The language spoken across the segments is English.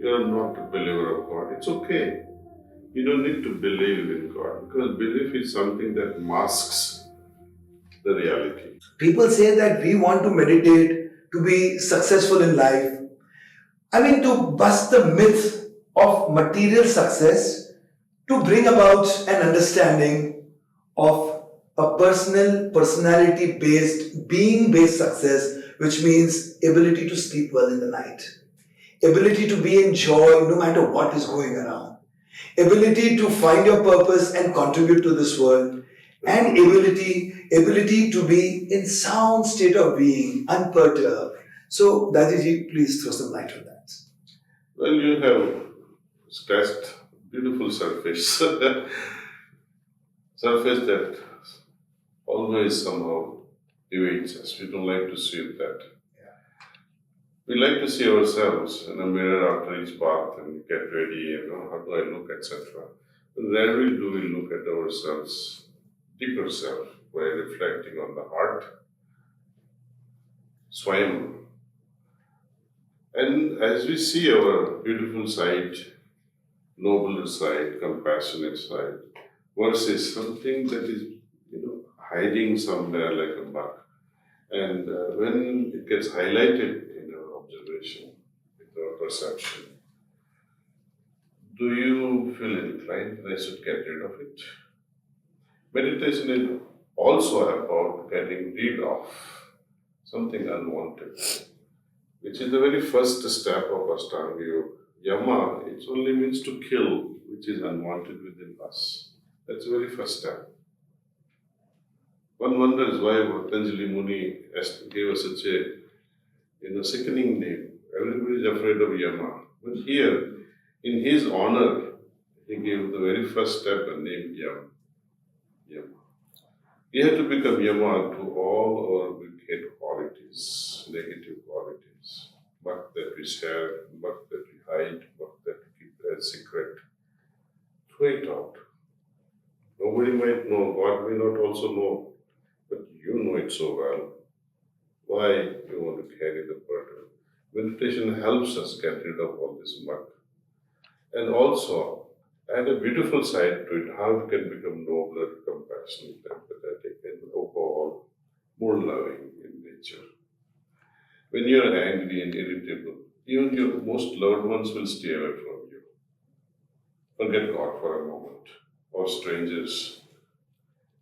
you're not a believer of God. It's okay. You don't need to believe in God because belief is something that masks the reality. People say that we want to meditate to be successful in life. I mean, to bust the myth of material success, to bring about an understanding of a personality based, being based success, which means ability to sleep well in the night, ability to be in joy no matter what is going around, ability to find your purpose and contribute to this world, and ability to be in sound state of being, unperturbed. So, Daaji, please throw some light on that. Well, you have scratched beautiful surface. Surface that always somehow evades us. We don't like to see that. We like to see ourselves in a mirror after each bath and get ready, how do I look, etc. But rarely do we look at ourselves, deeper self, by reflecting on the heart, swayam. And as we see our beautiful side, nobler side, compassionate side, versus something that is, hiding somewhere like a bug. And when it gets highlighted in our observation, in our perception, do you feel inclined that I should get rid of it? Meditation is also about getting rid of something unwanted, which is the very first step of Ashtanga Yoga. Yama, it only means to kill, which is unwanted within us. That's the very first step. One wonders why Patanjali Muni gave us such a sickening name. Everybody is afraid of Yama. But here, in his honor, he gave the very first step a name Yama. We have to become Yama to all our wicked qualities, negative qualities. But that we share, but that we hide, but that we keep as secret. Throw it out. Nobody might know, God may not also know, but you know it so well. Why you want to carry the burden? Meditation helps us get rid of all this muck. And also, add a beautiful side to it, how it can become nobler, compassionate, empathetic, and overall more loving in nature. When you are angry and irritable, even your most loved ones will stay away from you. Forget God for a moment, or strangers.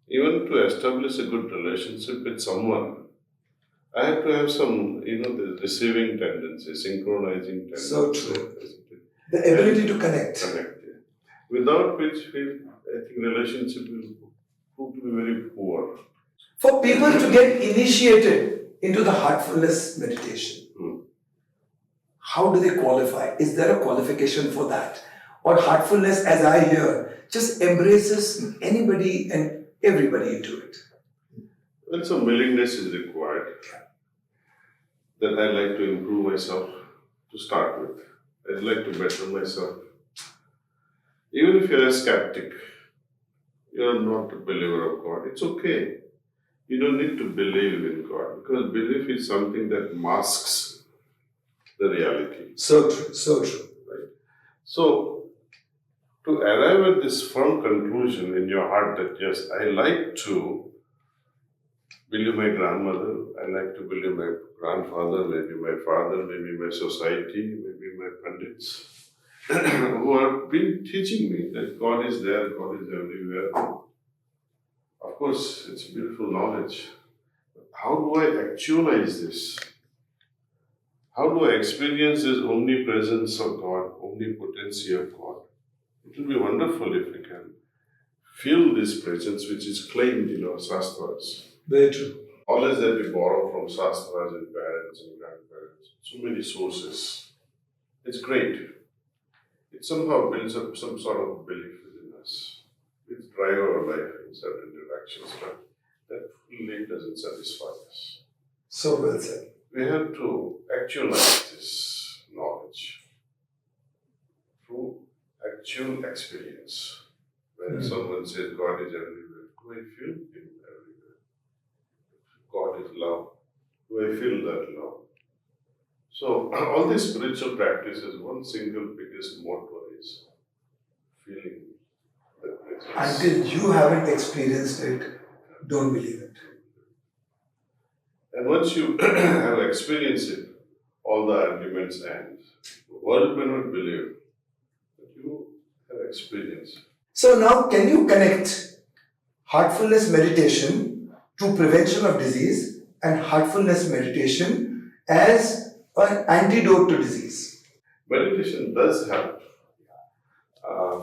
Even to establish a good relationship with someone, I have to have some, the receiving tendency, synchronizing tendency. So true. The ability to connect. Without which, I think relationship will prove to be very poor. For people to get initiated into the heartfulness meditation, how do they qualify? Is there a qualification for that? Or heartfulness, as I hear, just embraces anybody and everybody into it? Well, some willingness is required. That I like to improve myself to start with. I'd like to better myself. Even if you're a skeptic, you're not a believer of God, it's okay. You don't need to believe in God because belief is something that masks the reality. So true, so true. Right? So, to arrive at this firm conclusion in your heart that yes, I like to believe my grandmother, I like to believe my grandfather, maybe my father, maybe my society, maybe my pandits, who have been teaching me that God is there, God is everywhere. Of course, it's beautiful knowledge. But how do I actualize this? How do I experience this omnipresence of God, omnipotency of God? It will be wonderful if we can feel this presence which is claimed in our Shastras. Very true. Always that we borrow from Shastras and parents and grandparents, so many sources. It's great. It somehow builds up some sort of belief within us. It drives our life in certain directions, but that fully doesn't satisfy us. So well said. We have to actualize this knowledge through actual experience. When someone says God is everywhere, do I feel Him everywhere? God is love. Do I feel that love? So all these spiritual practices, one single biggest motto is feeling the presence. Until you haven't experienced it, don't believe it. And once you have experienced it, all the arguments end. The world may not believe, but you have experienced it. So now, can you connect heartfulness meditation to prevention of disease and heartfulness meditation as an antidote to disease? Meditation does help.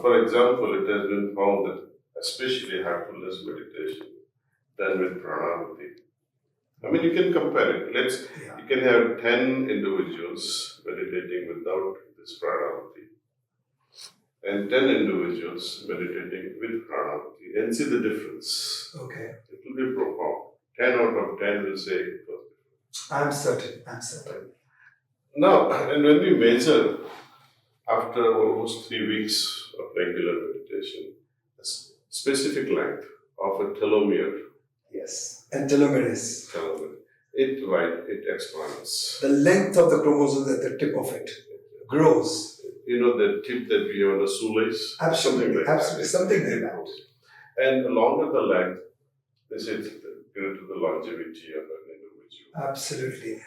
For example, it has been found that especially heartfulness meditation done with pranayama. I mean, you can compare it. You can have 10 individuals meditating without this pranayama and 10 individuals meditating with pranayama and see the difference. Okay. It will be profound. 10 out of 10 will say it was different. I'm certain. Now, and when we measure after almost 3 weeks of regular meditation, a specific length of a telomere. Yes. And telomerase. It expands. The length of the chromosomes at the tip of it grows. You know the tip that we have on a shoelace? Absolutely. Something like that. Grows. And the longer the length, this is greater the longevity of an individual. Absolutely.